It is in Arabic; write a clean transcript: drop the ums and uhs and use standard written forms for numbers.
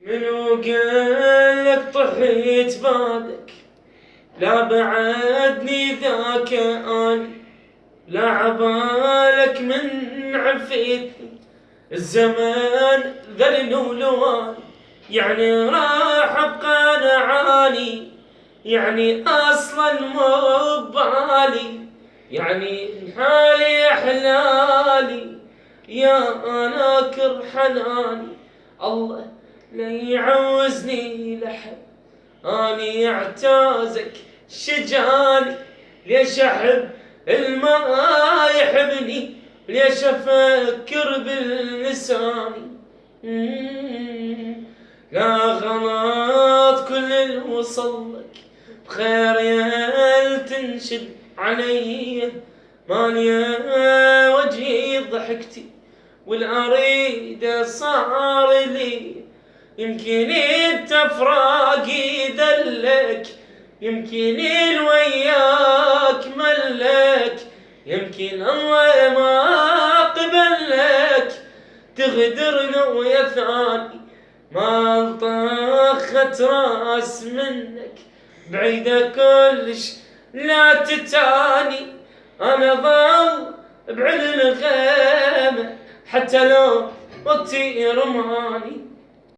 منو قالك طحيت بعدك؟ لا بعدني ذاك اني، لا عبالك من عفيتني الزمن ذلن ولواني، يعني راح ابقى انا عاني، يعني اصلا مو ببالي، يعني حالي حلالي يا ناكر حناني. الله لا يعوزني لحد، اني اعتازك شجاني، ليش احب الما يحبني، ليش افكر باللساني. لا غلط كل اللي وصلك بخير يا تنشد علي، مالي وجهي ضحكتي والاريد صار لي، يمكن التفراق يذلك، يمكن الوياك ملك، يمكن الله ما قبلك تغدرنا ويا ثاني، ما طخت راس منك بعيدة كلش لا تتاني. انا ظل بعد الغيمة حتى لو وقتي رماني،